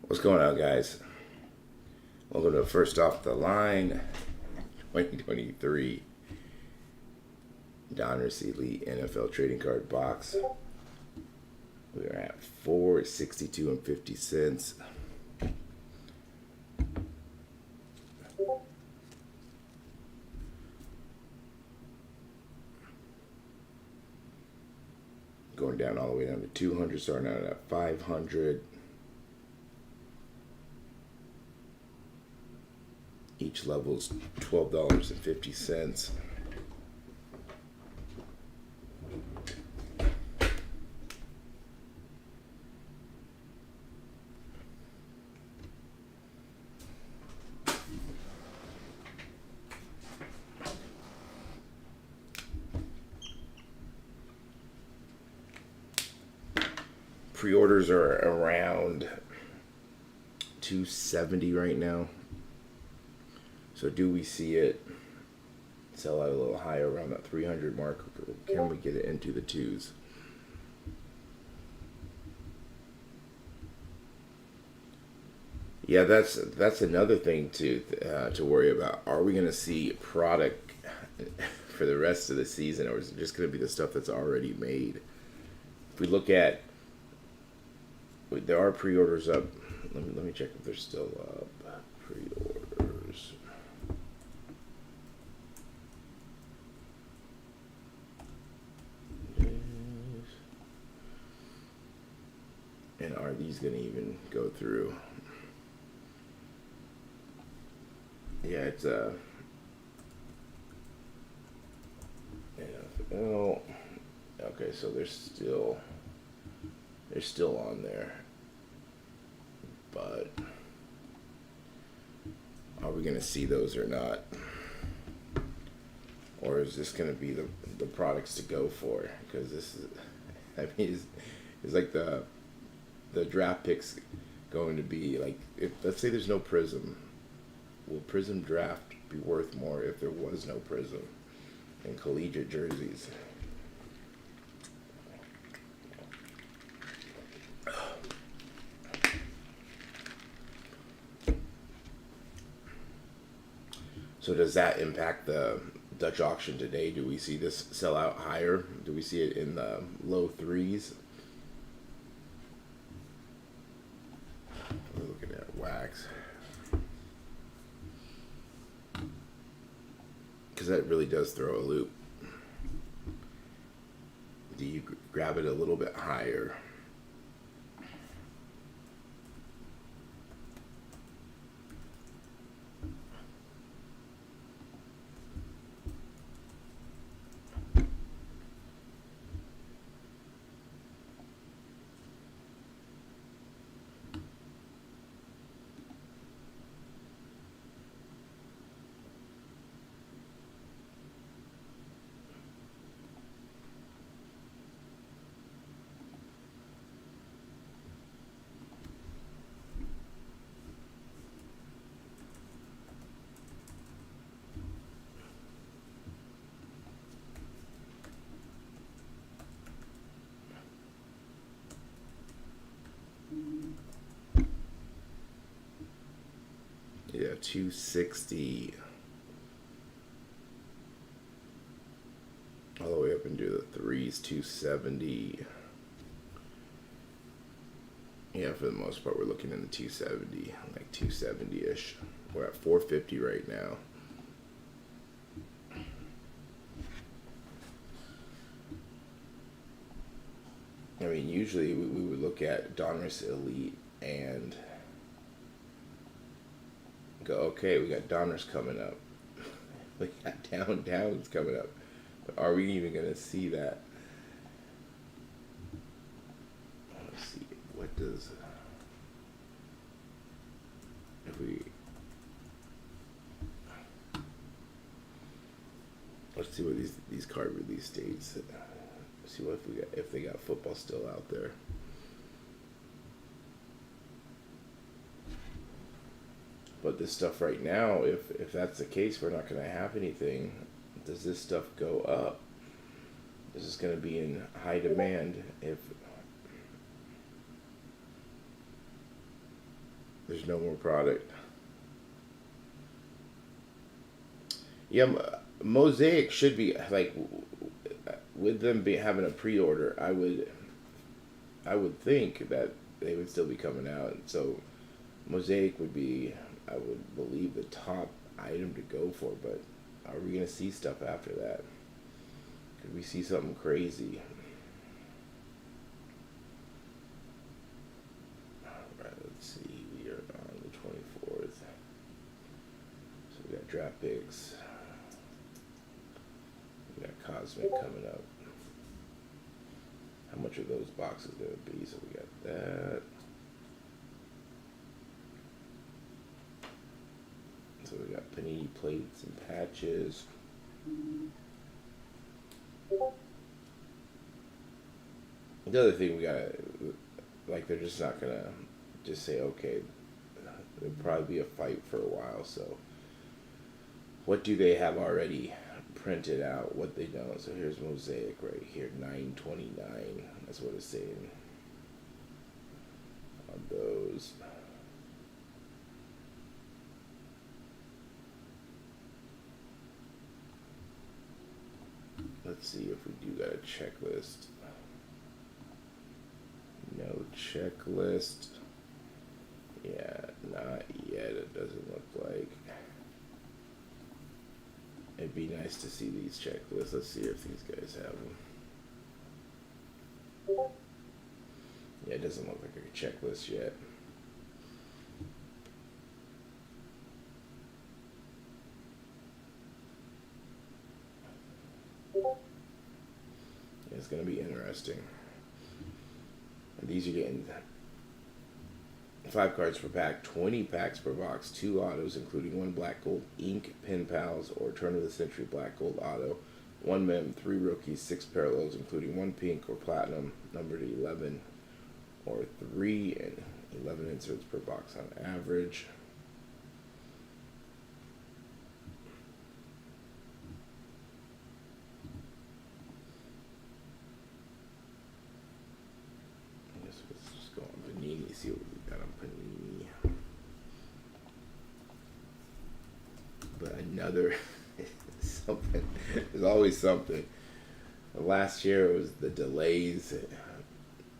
What's going on, guys? Welcome to First Off the Line 2023 Donruss Elite NFL Trading Card Box. We are at $4.62 and 50 cents. Going down all the way down to 200, starting out at 500. Each level's $12.50. Pre-orders are around 270 right now. So do we see it sell out a little higher around that 300 mark? Or can we get it into the twos? Yeah, that's another thing to worry about. Are we going to see product for the rest of the season, or is it just going to be the stuff that's already made? If we look at, there are pre-orders up. Let me check if they're still up. Pre-orders. And are these going to even go through? Yeah, it's oh, okay, so they're still on there, but are we going to see those or not? Or is this going to be the products to go for? Because this is, I mean, it's like the draft picks going to be like, if let's say there's no Prism, will Prism draft be worth more if there was no Prism in collegiate jerseys? So does that impact the Dutch auction today? Do we see this sell out higher? Do we see it in the low threes? We're looking at wax. Because that really does throw a loop. Do you grab it a little bit higher? Yeah, 260 all the way up into the threes, 270. Yeah, for the most part, we're looking in the 270, like 270-ish. We're at 450 right now. I mean, usually we would look at Donruss Elite and go, okay, we got Donruss coming up. We got Downs coming up. But are we even going to see that? Let's see. What does... If we... Let's see what these card release dates... See what if they got football still out there. But this stuff right now, if that's the case, we're not going to have anything. Does this stuff go up? This is going to be in high demand if There's no more product. Yeah, Mosaic should be like with them having a pre-order. I would think that they would still be coming out. So Mosaic would be, I would believe, the top item to go for. But are we gonna see stuff after that? Could we see something crazy? Alright, let's see. We are on the 24th. So we got draft picks. We got Cosmic coming up. How much are those boxes going to be? So we got that. So we got Panini plates and patches. The other thing we gotta, like, they're just not gonna just say, okay, there'll probably be a fight for a while. So what do they have already printed out? What they don't? So here's Mosaic right here, 929. That's what it's saying on those. Let's see if we do got a checklist. No checklist. Yeah, not yet. It doesn't look like. It'd be nice to see these checklists. Let's see if these guys have them. Yeah, it doesn't look like a checklist yet. It's going to be interesting. And these are getting 5 cards per pack, 20 packs per box, 2 autos, including 1 black gold ink, pen pals, or turn of the century black gold auto, 1 mem, 3 rookies, 6 parallels, including 1 pink or platinum, numbered 11, or 3 and 11 inserts per box on average. Let's just go on Panini, see what we got on Panini. But another something. There's always something. Last year it was the delays.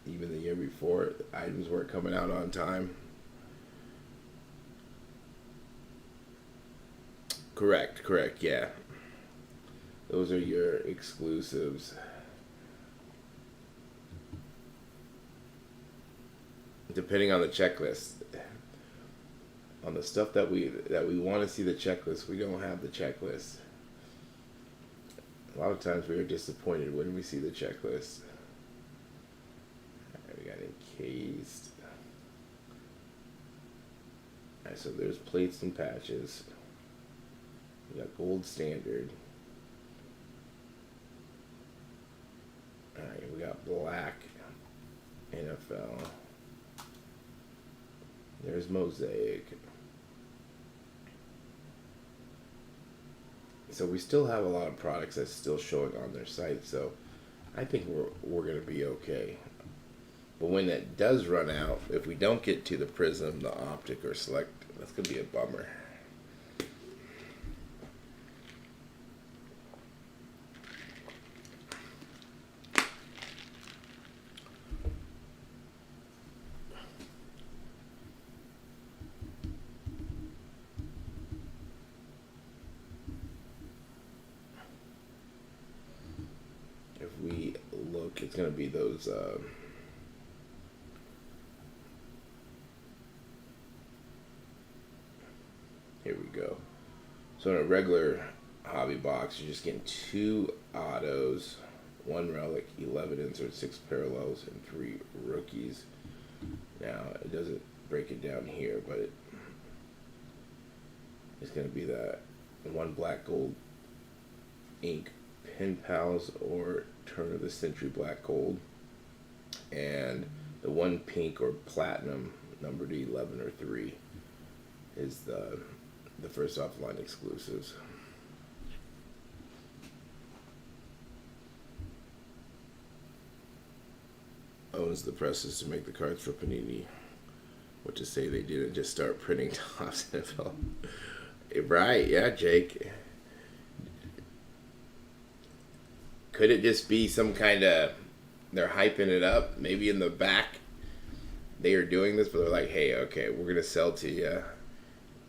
Even the year before, the items weren't coming out on time. Correct, yeah. Those are your exclusives. Depending on the checklist. On the stuff that we want to see the checklist, we don't have the checklist. A lot of times we are disappointed when we see the checklist. Alright, we got encased. Alright, so there's plates and patches. We got gold standard. Alright, we got black NFL. There's Mosaic. So we still have a lot of products that's still showing on their site, so I think we're gonna be okay. But when that does run out, if we don't get to the Prism, the Optic, or Select, that's gonna be a bummer. We look, it's going to be those here we go. So in a regular hobby box, you're just getting 2 autos, 1 relic, 11 inserts, 6 parallels, and 3 rookies. Now it doesn't break it down here, but it's going to be that 1 black gold ink, pen pals, or turn of the century black gold, and the 1 pink or platinum, numbered 11 or 3, is the first offline exclusives. Owns the presses to make the cards for Panini. What to say they didn't just start printing tops NFL. Right, yeah, Jake. Could it just be some kind of, they're hyping it up? Maybe in the back they are doing this, but they're like, hey, okay, we're going to sell to you.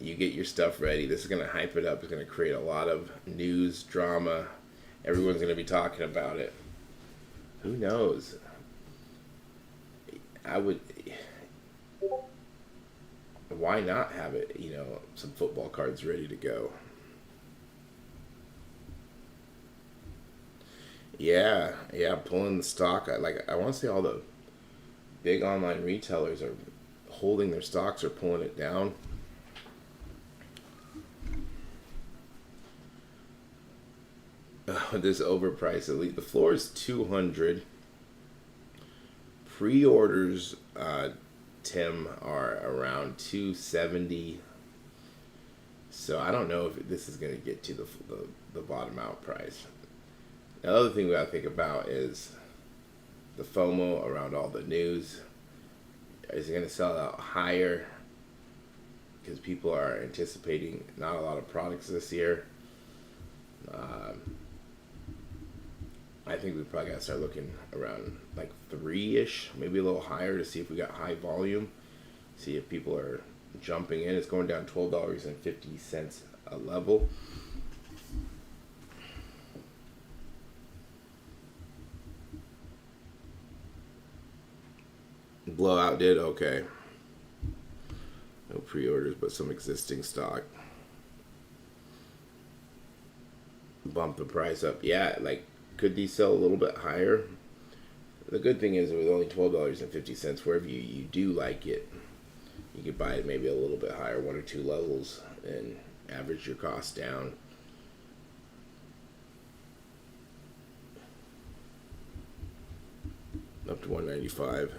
You get your stuff ready. This is going to hype it up. It's going to create a lot of news, drama. Everyone's going to be talking about it. Who knows? I would... Why not have it, some football cards ready to go? Yeah, pulling the stock. I want to say all the big online retailers are holding their stocks or pulling it down. This overpriced elite. The floor is 200. Pre-orders, Tim, are around 270. So I don't know if this is going to get to the bottom out price. The other thing we got to think about is the FOMO around all the news. Is it going to sell out higher because people are anticipating not a lot of products this year? I think we probably got to start looking around like 3-ish, maybe a little higher to see if we got high volume. See if people are jumping in. It's going down $12.50 a level. Blowout did okay. No pre-orders, but some existing stock. Bump the price up. Yeah, could these sell a little bit higher? The good thing is with only $12.50, wherever you do like it, you could buy it maybe a little bit higher, 1 or 2 levels, and average your cost down. Up to $195.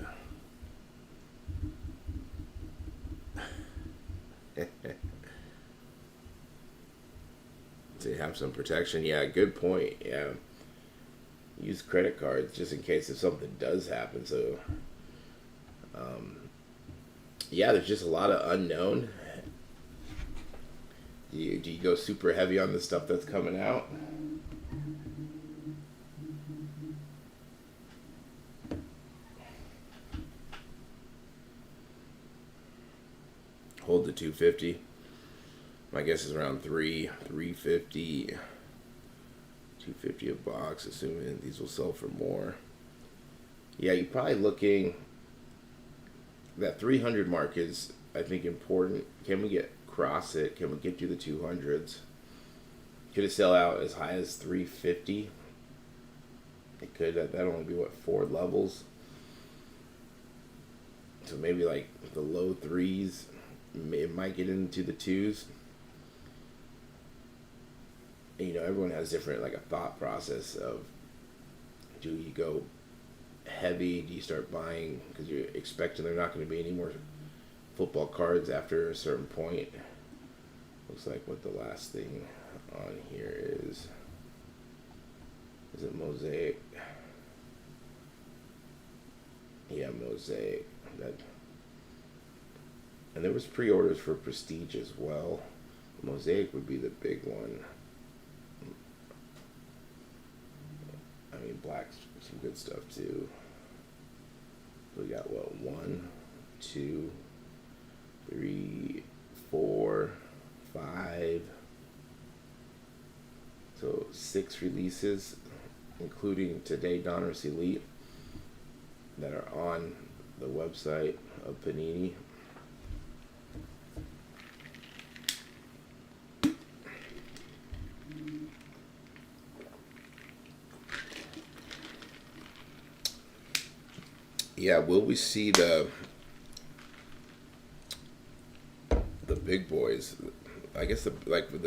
To have some protection. Yeah, good point. Yeah. Use credit cards just in case if something does happen. So, yeah, there's just a lot of unknown. Do you go super heavy on the stuff that's coming out? Hold the 250. My guess is around 350, 250 a box, assuming these will sell for more. Yeah, you're probably looking, that 300 mark is, I think, important. Can we get cross it? Can we get to the 200s? Could it sell out as high as 350? It could. That'd only be, 4 levels? So maybe the low 3s. It might get into the 2s. Everyone has different, a thought process of, do you go heavy? Do you start buying because you're expecting there not going to be any more football cards after a certain point? Looks like what the last thing on here is it Mosaic? Yeah, Mosaic. And there was pre-orders for Prestige as well. Mosaic would be the big one. I mean, Black's some good stuff too. We got 1, 2, 3, 4, 5. So 6 releases, including today Donruss Elite, that are on the website of Panini. Yeah, will we see the big boys? I guess with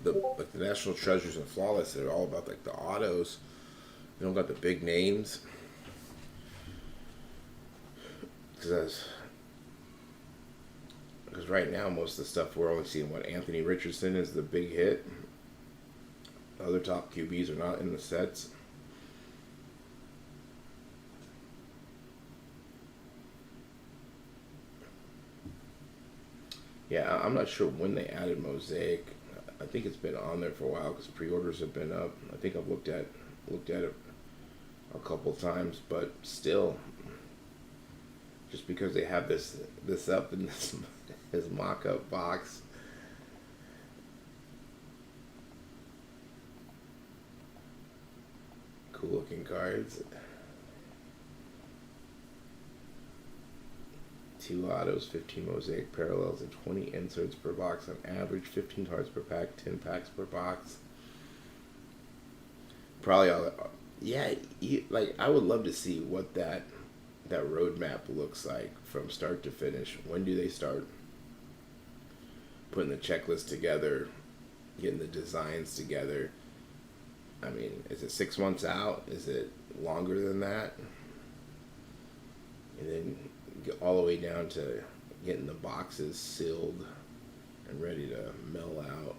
the National Treasures and Flawless, they're all about the autos. They don't got the big names. Because right now most of the stuff we're only seeing Anthony Richardson is the big hit. The other top QBs are not in the sets. Yeah, I'm not sure when they added Mosaic. I think it's been on there for a while because pre-orders have been up. I think I've looked at it a couple times, but still, just because they have this up in this mock-up box, cool looking cards. 2 autos, 15 mosaic parallels, and 20 inserts per box on average. 15 cards per pack, 10 packs per box. Probably all. Yeah, like I would love to see what that roadmap looks like from start to finish. When do they start putting the checklist together, getting the designs together? I mean, is it 6 months out? Is it longer than that? And then get all the way down to getting the boxes sealed and ready to mail out.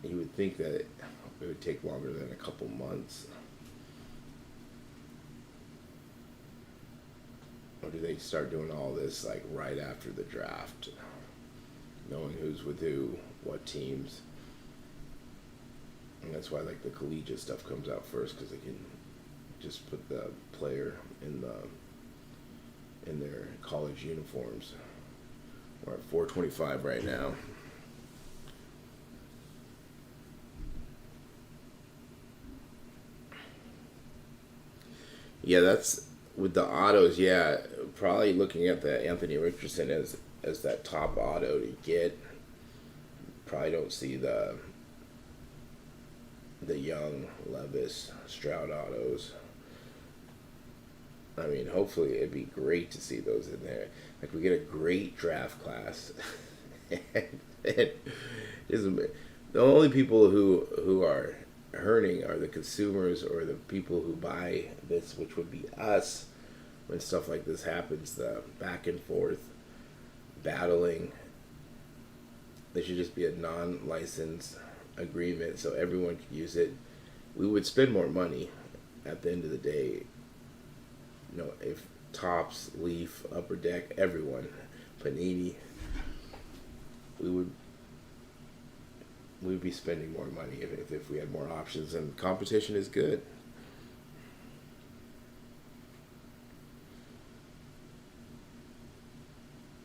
You would think that it would take longer than a couple months. Or do they start doing all this like right after the draft? Knowing who's with who, what teams. And that's why like the collegiate stuff comes out first, because they can just put the player in their college uniforms. We're at 425 right now. Yeah, that's with the autos. Yeah, probably looking at the Anthony Richardson as that top auto to get. Probably don't see the Young, Levis, Stroud autos. I mean, hopefully it'd be great to see those in there. Like we get a great draft class. and the only people who are hurting are the consumers or the people who buy this, which would be us. When stuff like this happens, the back and forth battling. There should just be a non-licensed agreement so everyone can use it. We would spend more money at the end of the day. You know, if Topps, Leaf, Upper Deck, everyone, Panini, we'd be spending more money if we had more options, and competition is good.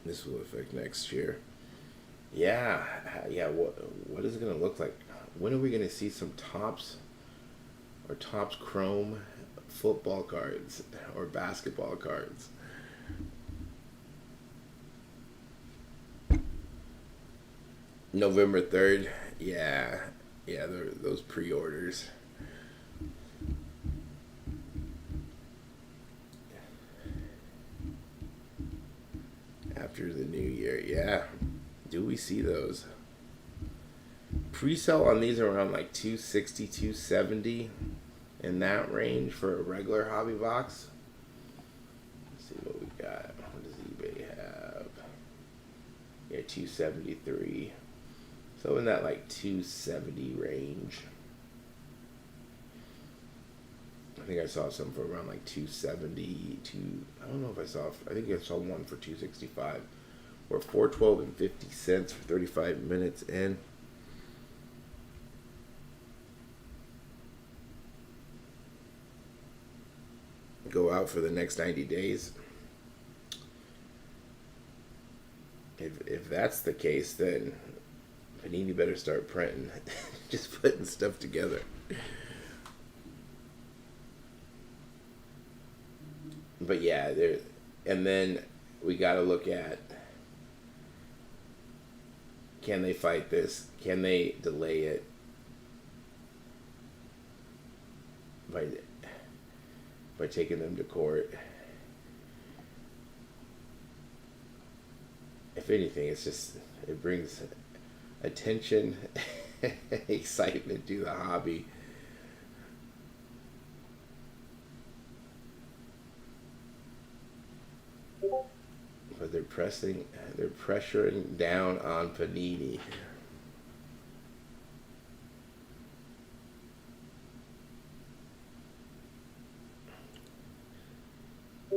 This will affect next year. Yeah. What is it going to look like? When are we going to see some Topps or Topps Chrome football cards or basketball cards? November 3rd. Yeah, those pre-orders. After the new year, yeah. Do we see those? Pre-sale on these are around like 260, 270 in that range for a regular hobby box. Let's see what we got. What does eBay have? Yeah, 273. So in that like 270 range. I think I saw some for around like 270 to, I don't know if I think I saw one for 265. We're 412 and 50 cents for 35 minutes in. Go out for the next 90 days. If that's the case, then Panini better start printing. Just putting stuff together. But yeah, and then we got to look at, can they fight this? Can they delay it by taking them to court? If anything, it brings attention, excitement to the hobby. But they're pressuring down on Panini.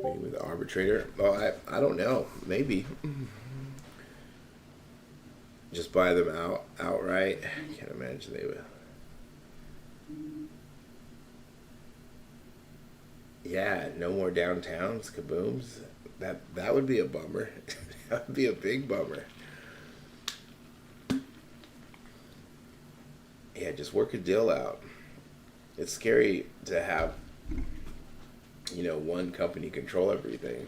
Maybe with the arbitrator. Oh, I don't know. Maybe just buy them outright. Can't imagine they would. Yeah, no more downtowns, kabooms. That would be a bummer. That would be a big bummer. Yeah, just work a deal out. It's scary to have, one company control everything.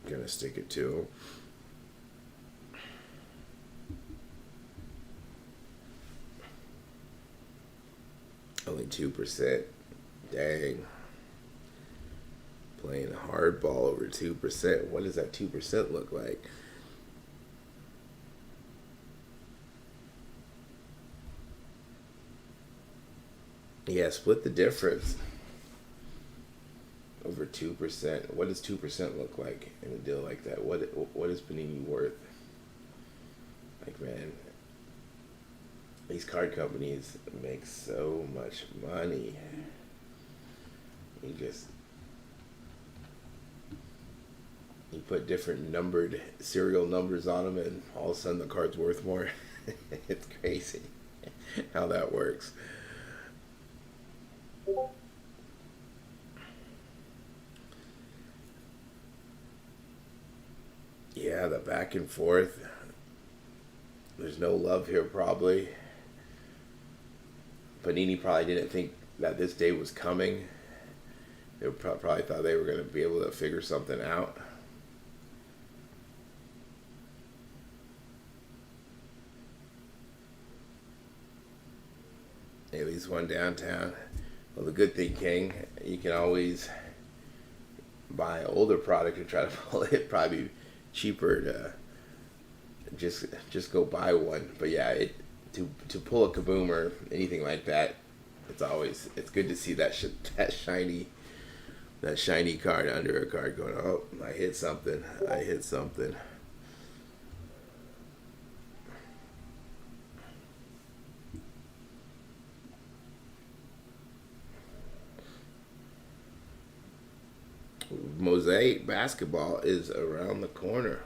Gonna stick it to them. Only 2%. Dang. Playing hardball over 2%. What does that 2% look like? Yeah, split the difference. Over 2%. What does 2% look like in a deal like that? What is Panini worth? Like, man, these card companies make so much money. You put different numbered serial numbers on them, and all of a sudden the card's worth more. It's crazy how that works. Yeah, the back and forth. There's no love here, probably. Panini probably didn't think that this day was coming. They probably thought they were going to be able to figure something out. At least one downtown. Well, the good thing, King, you can always buy an older product and try to pull it. Probably cheaper to just go buy one. But yeah, to pull a kaboom or anything like that, it's good to see that shiny card under a card going, oh, I hit something. Mosaic basketball is around the corner.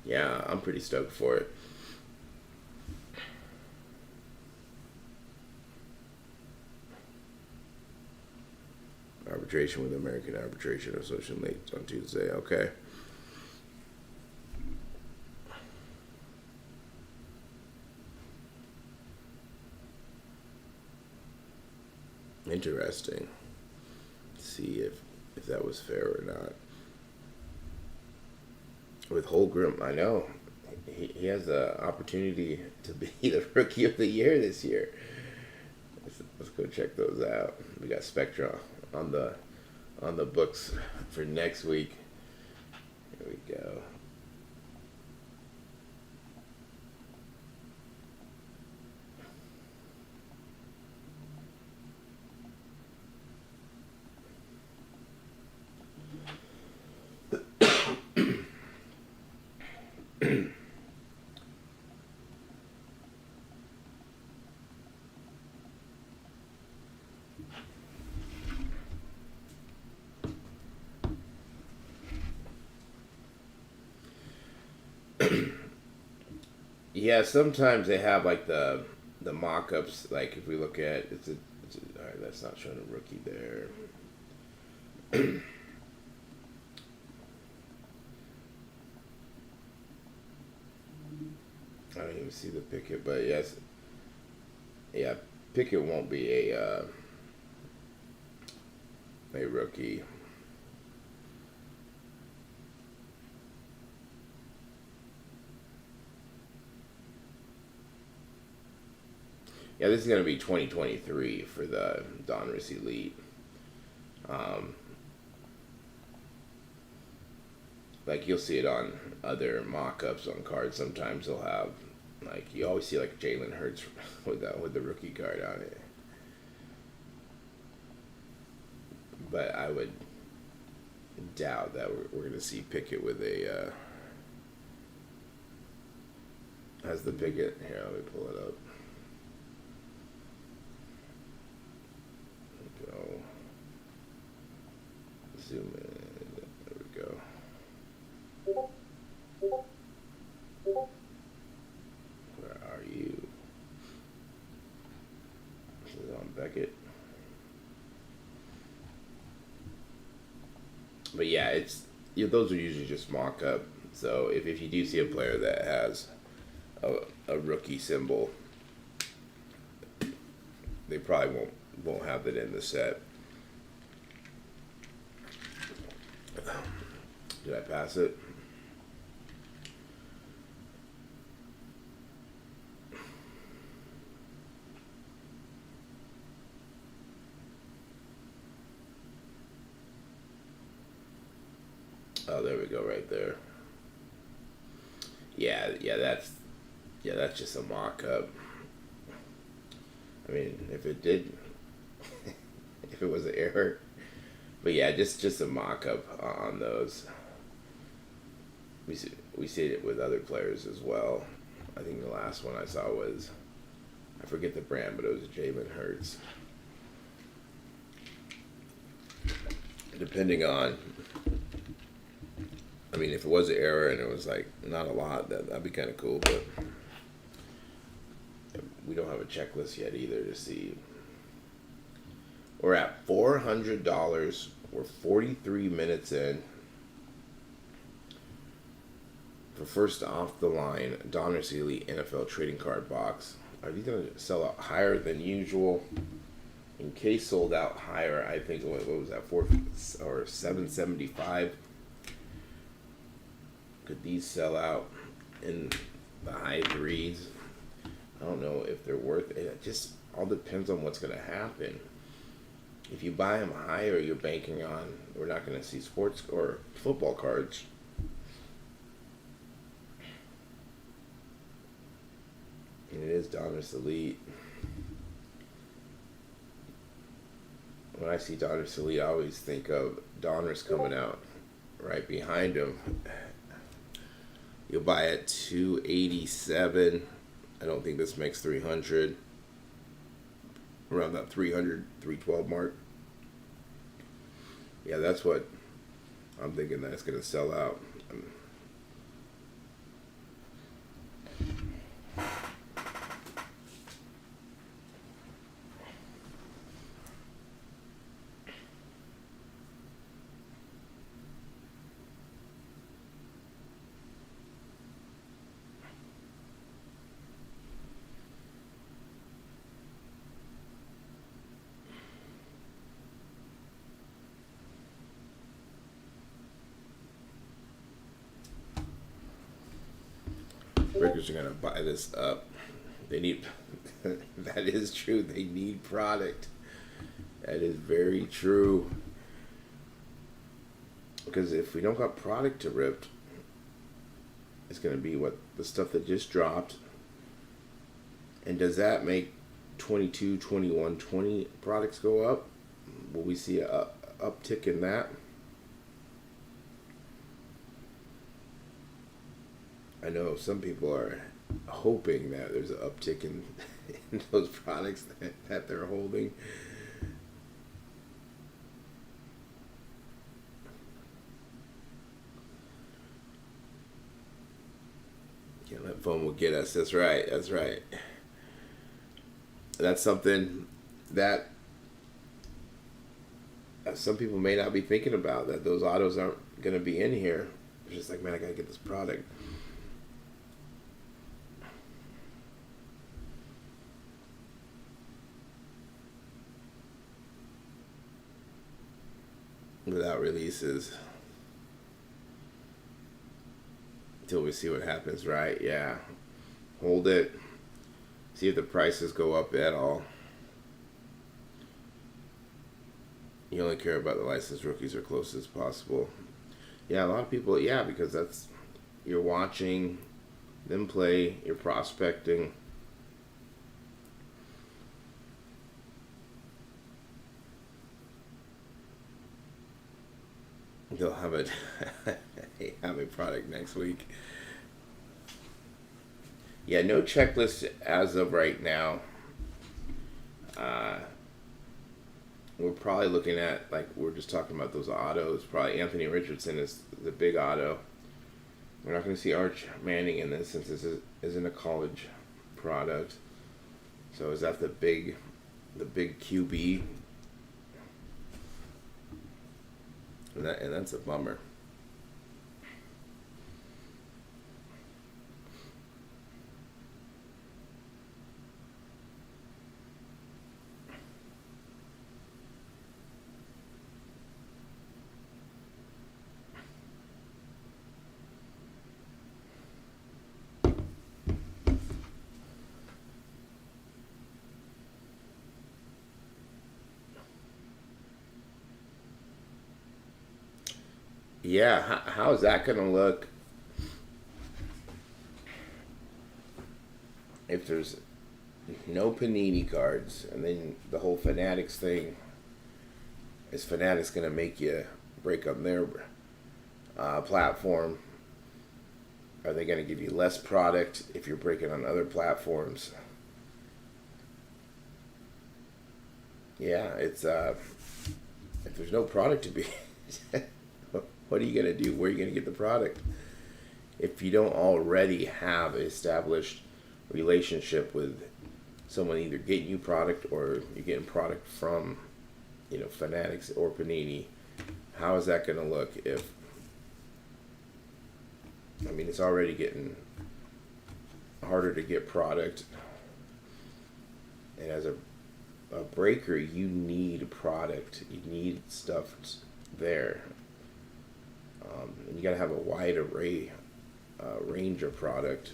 Yeah, I'm pretty stoked for it. Arbitration with American Arbitration Association late on Tuesday. Okay. Interesting. See if that was fair or not. With Holgram, I know he has an opportunity to be the rookie of the year this year. Let's go check those out. We got Spectra on the books for next week. Here we go. Yeah, sometimes they have like the mock-ups. Like if we look at all right, that's not showing a rookie there. I don't even see the Pickett, but yes, yeah, Pickett won't be a rookie. Yeah, this is going to be 2023 for the Donruss Elite. Um, like you'll see it on other mock-ups on cards. Sometimes they'll have like you always see like Jalen Hurts with the rookie card on it. but I would doubt that we're going to see Pickett with a has the Pickett here. Let me pull it up. Go zoom in. There we go. Where are you? This is on Beckett. But yeah, it's those are usually just mock up. So if you do see a player that has a rookie symbol, they probably won't have it in the set. Did I pass it? Oh, there we go, right there. Yeah, that's just a mock-up. I mean, if it did, if it was an error, but yeah, just a mock-up on those. We see it with other players as well. I think the last one I saw was, I forget the brand, but it was Jalen Hurts. Depending on, I mean, if it was an error and it was like not a lot, that'd be kind of cool. But we don't have a checklist yet either to see. We're at $400. We're 43 minutes in. For first off the line, Donruss Elite NFL trading card box. Are these going to sell out higher than usual? In case sold out higher, I think what was that, $775? Could these sell out in the high threes? I don't know if they're worth it. It just all depends on what's going to happen. If you buy them higher, you're banking on we're not going to see sports or football cards. And it is Donruss Elite. When I see Donruss Elite, I always think of Donruss coming out right behind him. You'll buy it $287. I don't think this makes 300. Around that 300, 312 mark. Yeah, that's what I'm thinking that's going to sell out. Breakers are going to buy this up. They need, that is true. They need product. That is very true. Because if we don't got product to rip, it's going to be what the stuff that just dropped. And does that make 22, 21, 20 products go up? Will we see a uptick in that? I know some people are hoping that there's an uptick in those products that they're holding. Can't let FOMO get us. That's right. That's right. That's something that some people may not be thinking about, that those autos aren't going to be in here. It's just like, man, I got to get this product. Without releases until we see what happens, right? Yeah, hold it, see if the prices go up at all. You only care about the licensed rookies or close as possible. Yeah, a lot of people, yeah, because that's, you're watching them play, you're prospecting. they'll have a have a product next week. Yeah, no checklist as of right now. Uh, we're probably looking at, like we're just talking about those autos. Probably Anthony Richardson is the big auto. We're not going to see Arch Manning in this since this isn't a college product. So is that the big QB? And that's a bummer. Yeah, how is that going to look if there's no Panini cards, and then the whole Fanatics thing? Is Fanatics going to make you break up their platform? Are they going to give you less product if you're breaking on other platforms? Yeah, it's if there's no product to be, what are you going to do? Where are you going to get the product? If you don't already have an established relationship with someone either getting you product or you're getting product from, Fanatics or Panini, how is that going to look if, it's already getting harder to get product. And as a breaker, you need product. You need stuff there. And you got to have a wide array, range of product.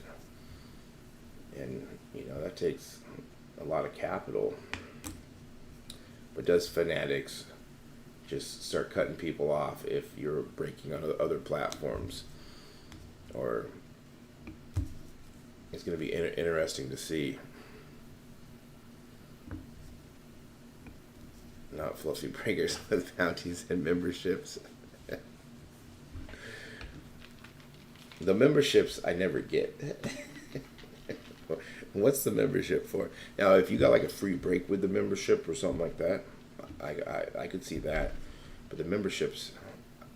And, that takes a lot of capital. But does Fanatics just start cutting people off if you're breaking on other platforms? Or it's going to be interesting to see. Not fluffy breakers with bounties and memberships. The memberships I never get. What's the membership for? Now, if you got like a free break with the membership or something like that, I could see that. But the memberships,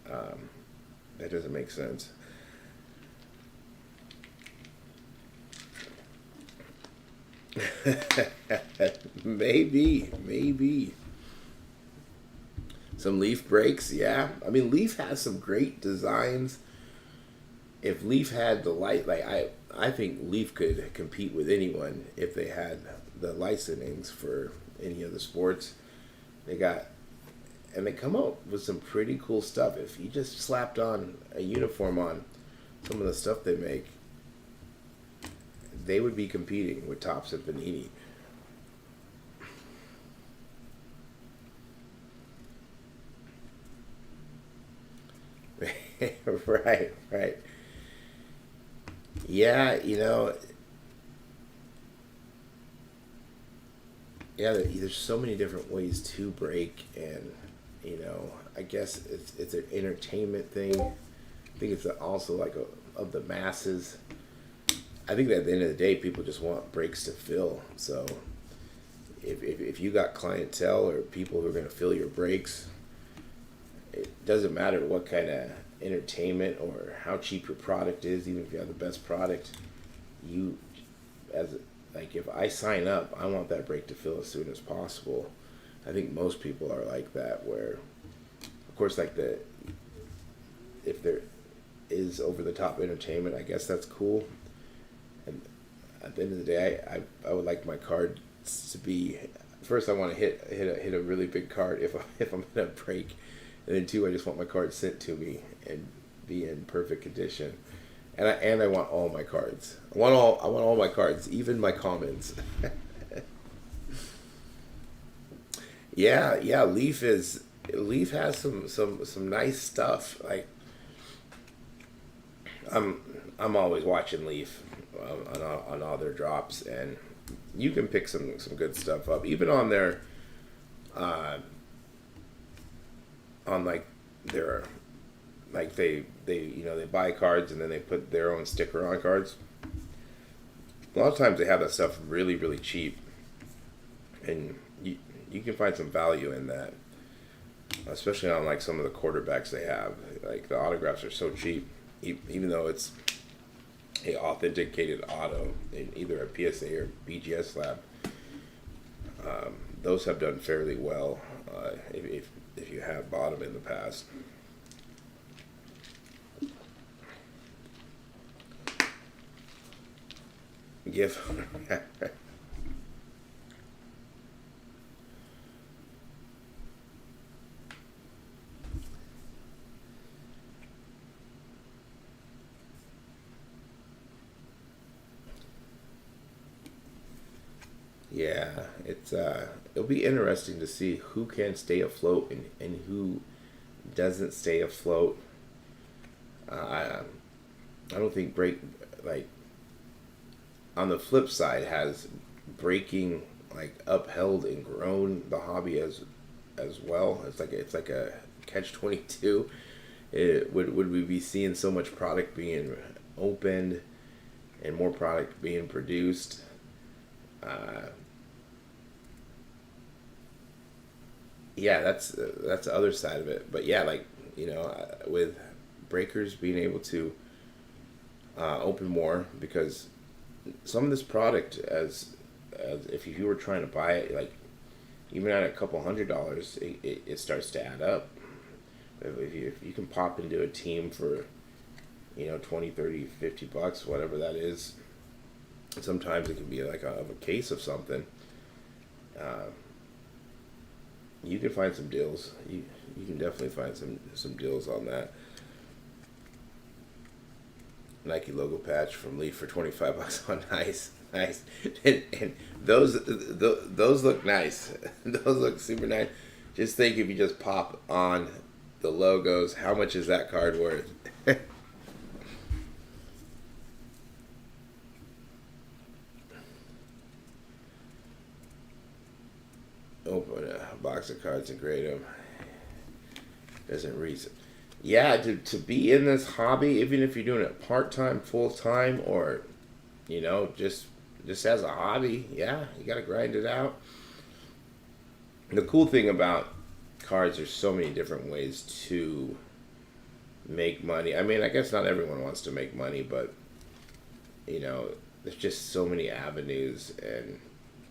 that doesn't make sense. Maybe. Some Leaf breaks, yeah. Leaf has some great designs. If Leaf had the light, I think Leaf could compete with anyone if they had the licensings for any of the sports. They come out with some pretty cool stuff. If you just slapped on a uniform on some of the stuff they make, they would be competing with Topps and Panini. Right. Yeah, there's so many different ways to break, and I guess it's an entertainment thing. I think it's also like of the masses. I think that at the end of the day, people just want breaks to fill. So if you got clientele or people who are going to fill your breaks, it doesn't matter what kind of entertainment or how cheap your product is. Even if you have the best product, if I sign up, I want that break to fill as soon as possible. I think most people are like that, where of course if there is over the top entertainment, I guess that's cool. And at the end of the day, I would like my cards to be, first I want to hit a really big card if I'm gonna break, and then two, I just want my cards sent to me and be in perfect condition. And I want all my cards. I want all my cards, even my commons. Yeah. Leaf has some nice stuff. Like I'm always watching Leaf on all their drops, and you can pick some good stuff up, even on their on like their like they buy cards and then they put their own sticker on cards. A lot of times they have that stuff really really cheap, and you can find some value in that, especially on like some of the quarterbacks they have. Like the autographs are so cheap, even though it's a authenticated auto in either a PSA or BGS lab. Those have done fairly well if you have bought them in the past. Give. Yeah, it'll be interesting to see who can stay afloat and who doesn't stay afloat. I don't think like on the flip side has breaking like upheld and grown the hobby as well. It's like a catch 22. Would we be seeing so much product being opened and more product being produced? Yeah, that's the other side of it. But yeah, like with breakers being able to open more, because some of this product, as if you were trying to buy it, like even at a couple $100, it starts to add up. If you can pop into a team for 20, 30, $50, whatever that is, sometimes it can be like a case of something. You can find some deals. You can definitely find some deals on that. Nike logo patch from Lee for $25 on nice, and those look nice. Those look super nice. Just think, if you just pop on the logos, how much is that card worth? Open a box of cards and grade them. Doesn't reason. Yeah, to be in this hobby, even if you're doing it part time, full time, or just as a hobby, yeah, you gotta grind it out. The cool thing about cards, there's so many different ways to make money. I mean, I guess not everyone wants to make money, but there's just so many avenues, and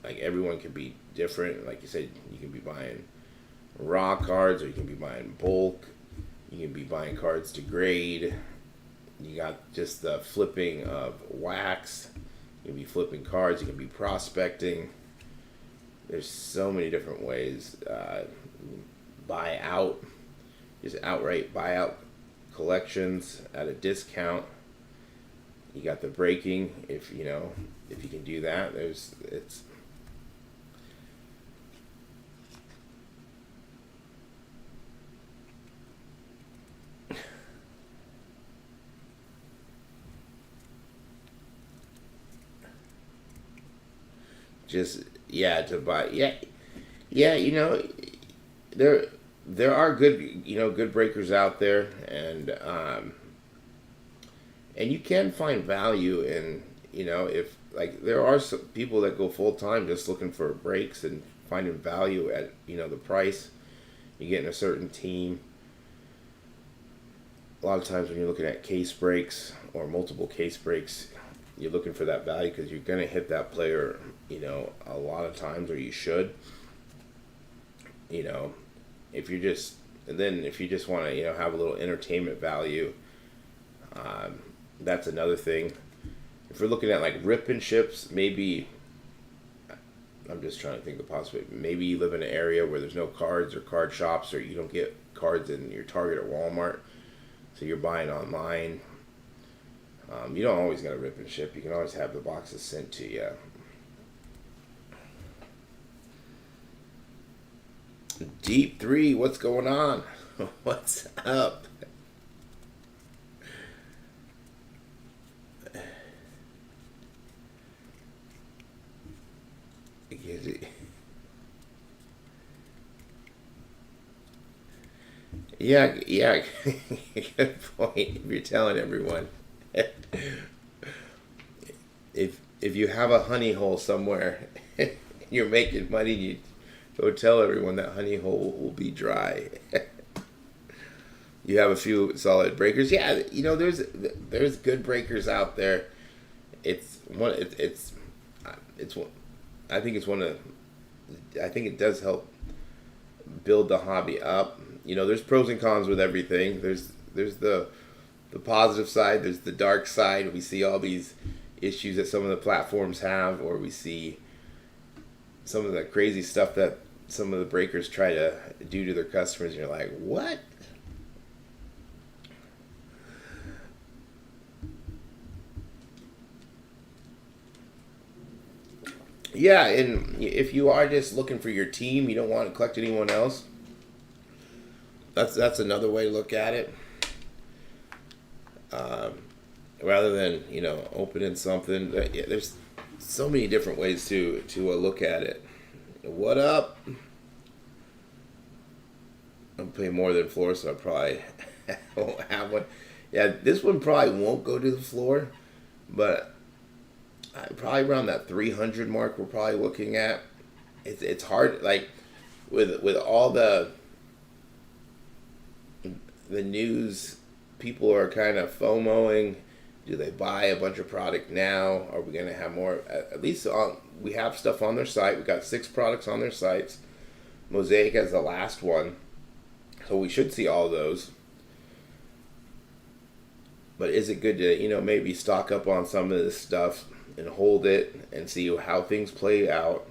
like everyone can be different. Like you said, you can be buying raw cards, or you can be buying bulk. You can be buying cards to grade. You got just the flipping of wax. You can be flipping cards. You can be prospecting. There's so many different ways. Buy out, just outright buy out collections at a discount. You got the breaking. If you can do that, it's. Just to buy there are good breakers out there, and you can find value in if like there are some people that go full time just looking for breaks and finding value at the price you get in a certain team. A lot of times when you're looking at case breaks or multiple case breaks, you're looking for that value because you're going to hit that player, a lot of times, or you should. If you just want to, have a little entertainment value, that's another thing. If we're looking at like rip and ships, maybe, I'm just trying to think of the possibility. Maybe you live in an area where there's no cards or card shops, or you don't get cards in your Target or Walmart, so you're buying online. You don't always got to rip and ship. You can always have the boxes sent to you. Deep 3, what's going on? What's up? Yeah, yeah. Good point. If you're telling everyone, if you have a honey hole somewhere, you're making money. You go tell everyone that honey hole will be dry. You have a few solid breakers. Yeah, there's good breakers out there. It's one. I think it's one of. I think it does help build the hobby up. There's pros and cons with everything. There's the positive side. There's the dark side. We see all these issues that some of the platforms have, or we see some of the crazy stuff that some of the breakers try to do to their customers. And you're like, what? Yeah, and if you are just looking for your team, you don't want to collect anyone else. That's another way to look at it. Um, Rather than opening something, yeah, there's so many different ways to look at it. What up? I'm paying more than floor, so I probably won't have one. Yeah, this one probably won't go to the floor, but probably around that 300 mark we're probably looking at. It's hard, like with all the news, people are kind of FOMOing. Do they buy a bunch of product now? Are we going to have more? At least we have stuff on their site. We got 6 products on their sites. Mosaic as the last one, so we should see all those. But is it good to maybe stock up on some of this stuff and hold it and see how things play out?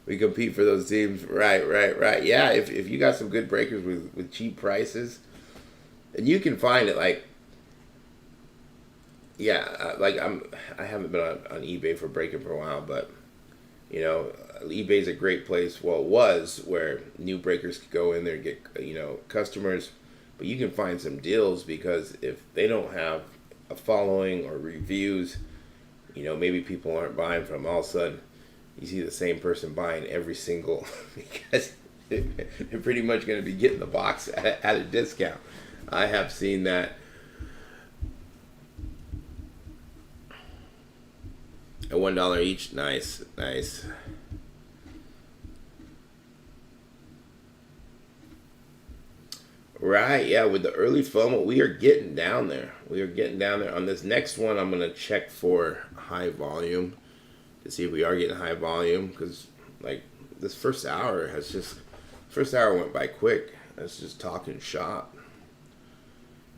We compete for those teams, right, right, right. Yeah, if you got some good breakers with cheap prices, and you can find it, like, yeah, like I haven't been on eBay for breaking for a while, but eBay's a great place. Well, it was where new breakers could go in there and get customers, but you can find some deals because if they don't have a following or reviews, maybe people aren't buying from them. All of a sudden, you see the same person buying every single because they're pretty much going to be getting the box at a discount. I have seen that. At $1 each, nice, nice. Right, yeah. With the early FOMO, we are getting down there. We are getting down there. On this next one, I'm gonna check for high volume to see if we are getting high volume because, like, this first hour went by quick. That's just talking shop.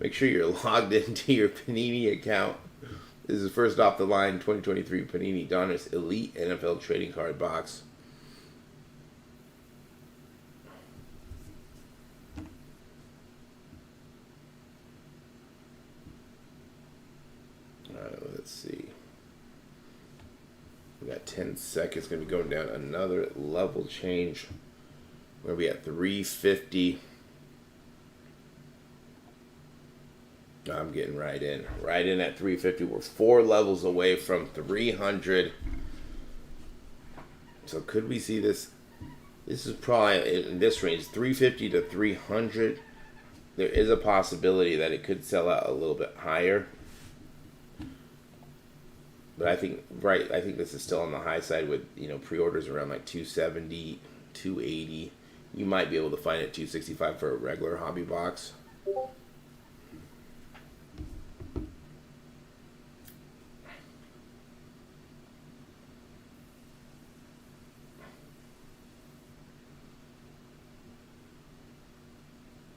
Make sure you're logged into your Panini account. This is first off the line 2023 Panini Donruss Elite NFL Trading Card Box. Let's see. We got 10 seconds. Going to be going down another level change. We're going to be at 350. I'm getting right in at 350. We're 4 levels away from 300. So could we see this? This is probably in this range, 350 to 300. There is a possibility that it could sell out a little bit higher. But I think this is still on the high side with pre-orders around like 270, 280. You might be able to find it 265 for a regular hobby box.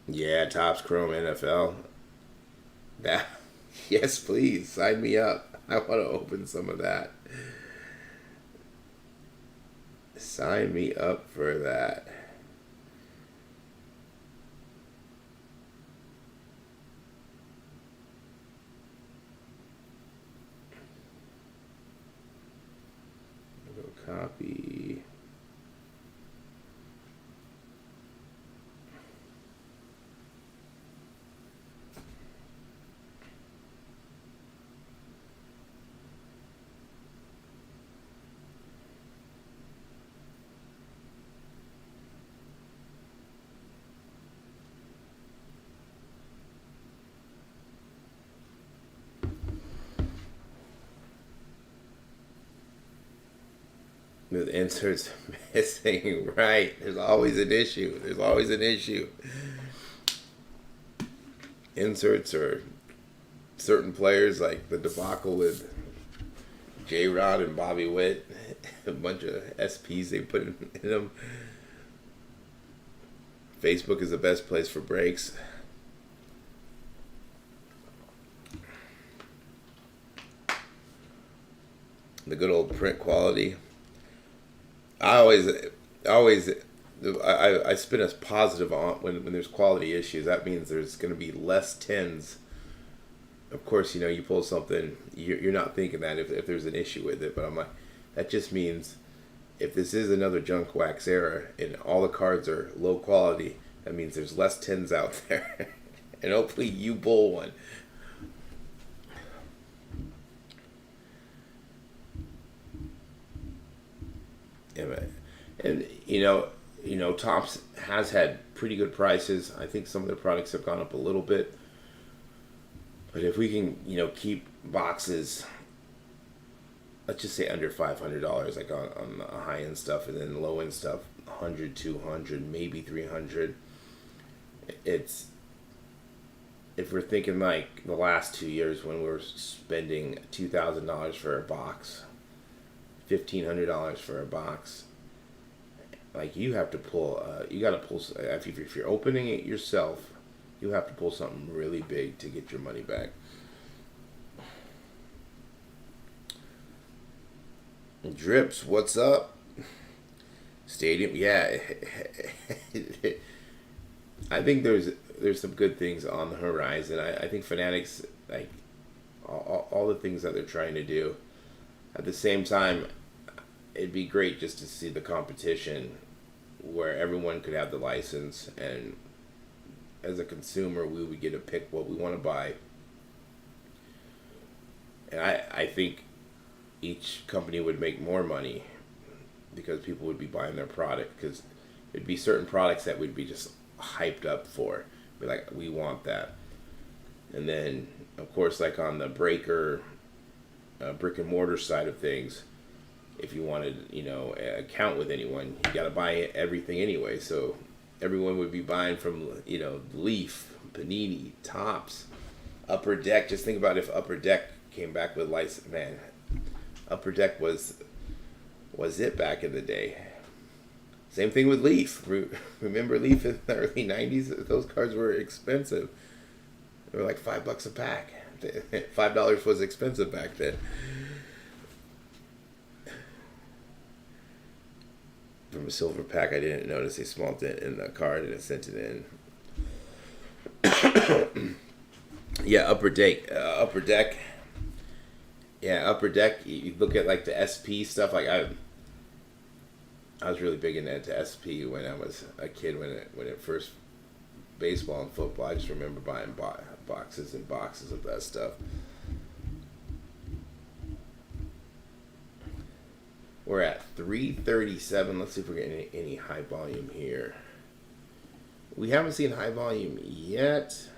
Yeah, Topps Chrome NFL. That, yes, please sign me up. I want to open some of that. Sign me up for that. Go copy. The inserts missing, right? There's always an issue. There's always an issue. Inserts or certain players, like the debacle with J Rod and Bobby Witt, a bunch of SPs they put in them. Facebook is the best place for breaks. The good old print quality. I spin a positive on when there's quality issues. That means there's going to be less tens. Of course, you pull something, you're not thinking that if there's an issue with it, but I'm like, that just means if this is another junk wax era and all the cards are low quality, that means there's less tens out there. And hopefully you pull one. Yeah, man. And Topps has had pretty good prices. I think some of their products have gone up a little bit. But if we can, keep boxes, let's just say under $500, like on the high end stuff, and then low end stuff, 100, 200, maybe 300. If we're thinking like the last 2 years when we were spending $2,000 for a box, $1,500 for a box, like you have to pull, if you're opening it yourself, you have to pull something really big to get your money back. Drips, what's up? Stadium, yeah. I think there's some good things on the horizon. I think Fanatics, like all the things that they're trying to do. At the same time, it'd be great just to see the competition where everyone could have the license, and as a consumer, we would get to pick what we want to buy. And I think each company would make more money because people would be buying their product, because it'd be certain products that we'd be just hyped up for. Be like, we want that. And then, of course, like on the breaker, brick and mortar side of things, if you wanted, an account with anyone, you got to buy everything anyway. So everyone would be buying from, Leaf, Panini, Topps, Upper Deck. Just think about if Upper Deck came back with license. Man, Upper Deck was it back in the day. Same thing with Leaf. Remember Leaf in the early 90s? Those cards were expensive. They were like $5 a pack. $5 was expensive back then. From a silver pack, I didn't notice a small dent in the card, and it sent it in. Yeah, Upper Deck. Yeah, Upper Deck. You look at like the SP stuff. Like I was really big into SP when I was a kid. When it first, baseball and football, I just remember buying boxes and boxes of that stuff. We're at 337. Let's see if we're getting any high volume here. We haven't seen high volume yet.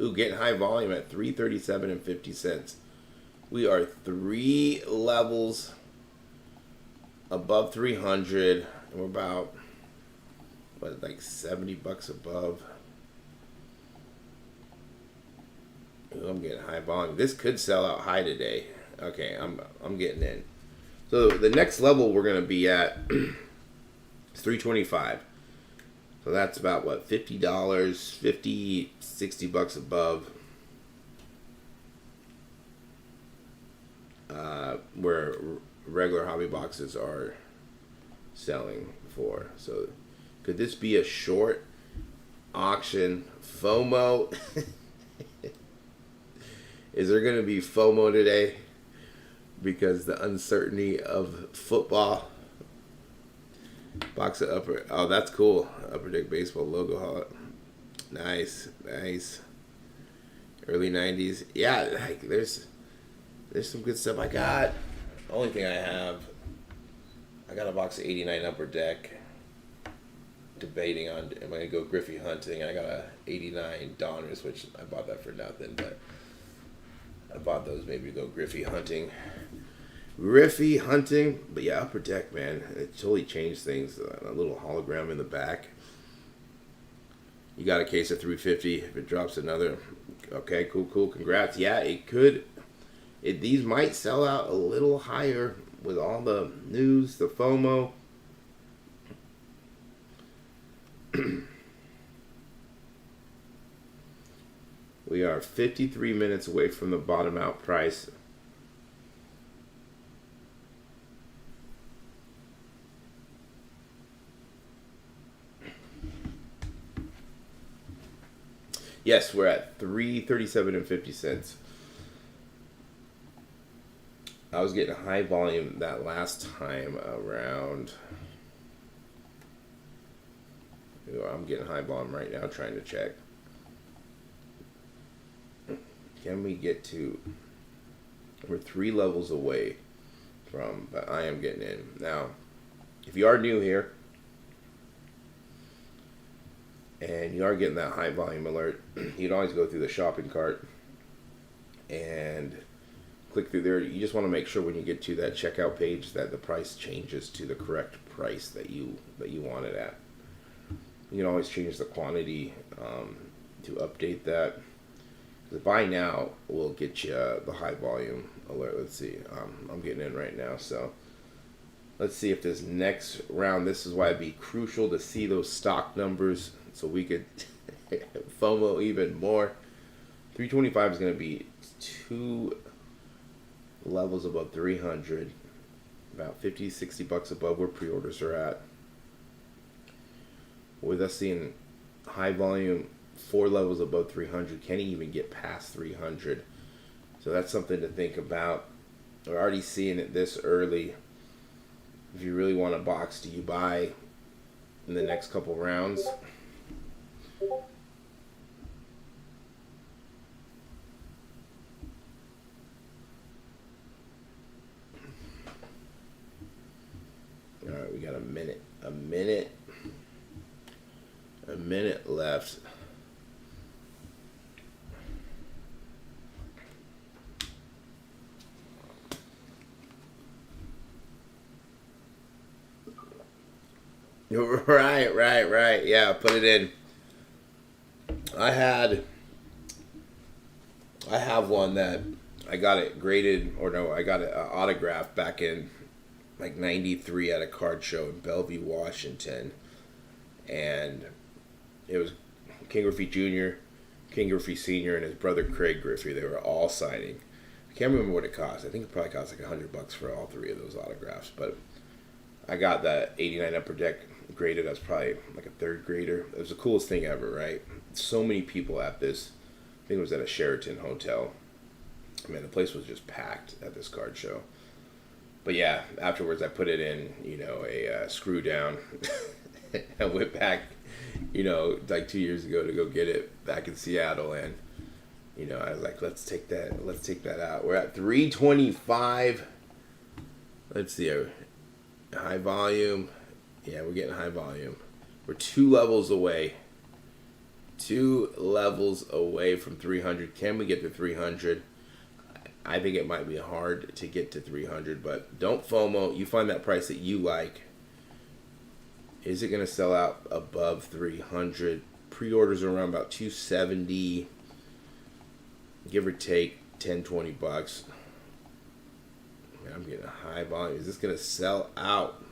Ooh, getting high volume at 337 and 50 cents. We are 3 levels above 300, and we're about like $70 above. Ooh, I'm getting high volume. This could sell out high today. Okay, I'm getting in. So the next level we're going to be at is 325. So that's about what, $50, $60 above where regular hobby boxes are selling for. So could this be a short auction FOMO? Is there going to be FOMO today? Because the uncertainty of football. Box of Upper. Oh, that's cool. Upper Deck Baseball logo. Nice. Early 90s. Yeah, like there's some good stuff. I got. Only thing I got a box of 89 Upper Deck. Debating on, am I going to go Griffey hunting? I got a 89 Donruss, which I bought that for nothing, but I bought those maybe to go Griffey hunting. Riffy hunting, but yeah, upper deck, man, it totally changed things. A little hologram in the back. You got a case of 350. If it drops another, okay, cool. Congrats. Yeah, it could. These might sell out a little higher with all the news, the FOMO. We are 53 minutes away from the bottom out price. Yes, we're at $337.50. I was getting high volume that last time around. I'm getting high volume right now trying to check. Can we get to... We're 3 levels away from, but I am getting in. Now, if you are new here, and you are getting that high volume alert, you'd always go through the shopping cart and click through there. You just want to make sure when you get to that checkout page that the price changes to the correct price that you want it at. You can always change the quantity to update that. The buy now will get you the high volume alert. Let's see. I'm getting in right now, so let's see if this next round. This is why it'd be crucial to see those stock numbers so we could FOMO even more. 325 is going to be 2 levels above 300, about $50-$60 above where pre-orders are at. With us seeing high volume, 4 levels above 300, can he even get past 300? So that's something to think about. We're already seeing it this early. If you really want a box, do you buy in the next couple rounds? All right, we got a minute left. Right. Yeah, put it in. I have one that I got it graded, or no, I got it autographed back in like '93 at a card show in Bellevue, Washington, and it was King Griffey Jr., King Griffey Sr., and his brother Craig Griffey. They were all signing. I can't remember what it cost. I think it probably cost like $100 for all 3 of those autographs, but I got that 89 upper deck graded as probably like a 3rd grader. It was the coolest thing ever, right? So many people at this. I think it was at a Sheraton hotel. Man, the place was just packed at this card show. But yeah, afterwards I put it in, a screw down. I went back, like 2 years ago to go get it back in Seattle, and I was like, let's take that out. We're at 325. Let's see, high volume. Yeah, we're getting high volume. We're 2 levels away. 2 levels away from 300. Can we get to 300? I think it might be hard to get to 300, but don't FOMO. You find that price that you like. Is it going to sell out above 300? Pre-orders are around about 270, give or take $10-$20. Man, I'm getting a high volume. Is this going to sell out?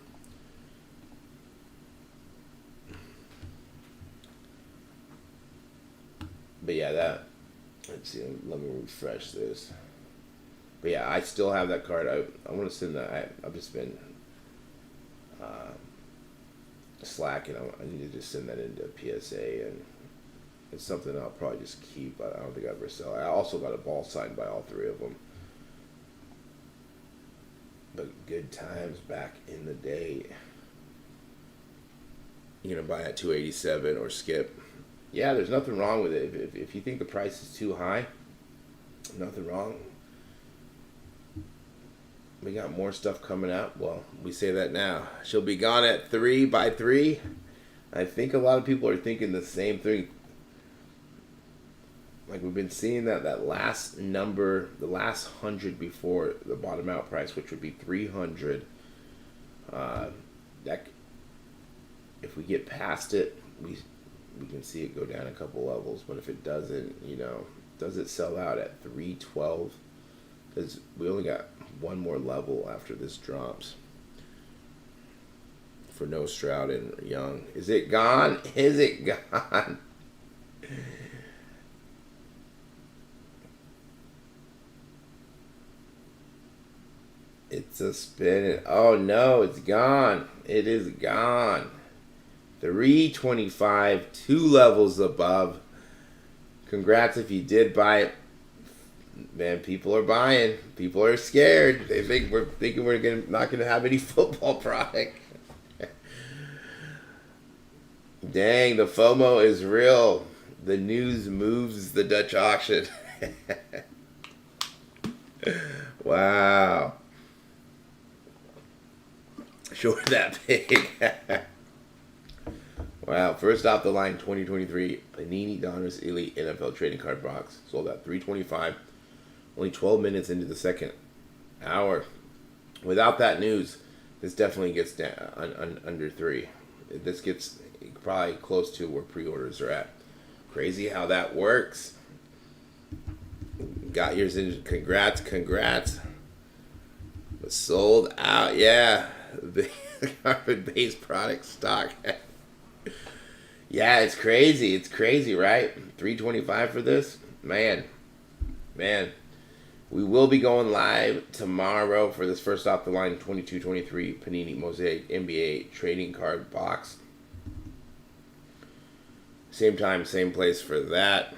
But yeah, let's see, let me refresh this. But yeah, I still have that card. I want to send that. I've just been slacking. I need to just send that into PSA, and it's something I'll probably just keep. I don't think I'll ever sell. I also got a ball signed by all 3 of them. But good times back in the day. You're going to buy at 287 or skip. Yeah, there's nothing wrong with it. If you think the price is too high, nothing wrong. We got more stuff coming out. Well, we say that now. She'll be gone at 3 by 3. I think a lot of people are thinking the same thing. like we've been seeing that last number, the last 100 before the bottom out price, which would be 300. That if we get past it, we can see it go down a couple levels. But if it doesn't, does it sell out at 312? Because we only got one more level after this drops. For No Stroud and Young. Is it gone? Is it gone? It's a spin. Oh no, it's gone. It is gone. 325, 2 levels above. Congrats if you did buy it. Man, people are buying. People are scared. They think we're not gonna have any football product. Dang, the FOMO is real. The news moves the Dutch auction. Wow. Sure that big. Wow. First off the line 2023 Panini Donruss Elite NFL Trading Card Box. Sold at $325. Only 12 minutes into the second hour. Without that news, this definitely gets down under 3. This gets probably close to where pre-orders are at. Crazy how that works. Got yours in. Congrats. But sold out. Yeah. The carbon-based product stock. Yeah, it's crazy. It's crazy, right? $325 for this? Man. We will be going live tomorrow for this first off the line 22-23 Panini Mosaic NBA Trading Card Box. Same time, same place for that.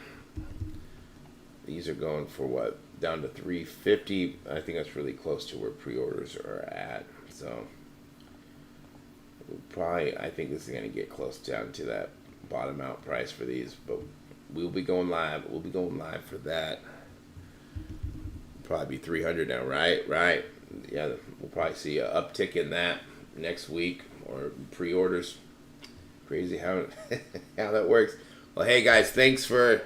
These are going for what? Down to $350. I think that's really close to where pre-orders are at. So I think this is going to get close down to that bottom out price for these. But we'll be going live. We'll be going live for that. Probably be 300 now, right? Yeah, we'll probably see an uptick in that next week or pre-orders. Crazy how that works. Well, hey guys, thanks for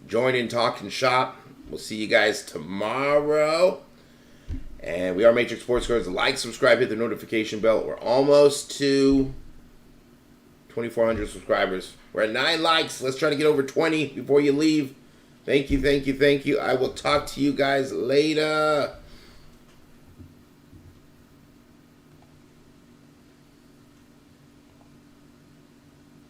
joining Talking Shop. We'll see you guys tomorrow. And we are Matrix Sports Cards. Like, subscribe, hit the notification bell. We're almost to 2,400 subscribers. We're at 9 likes. Let's try to get over 20 before you leave. Thank you. I will talk to you guys later.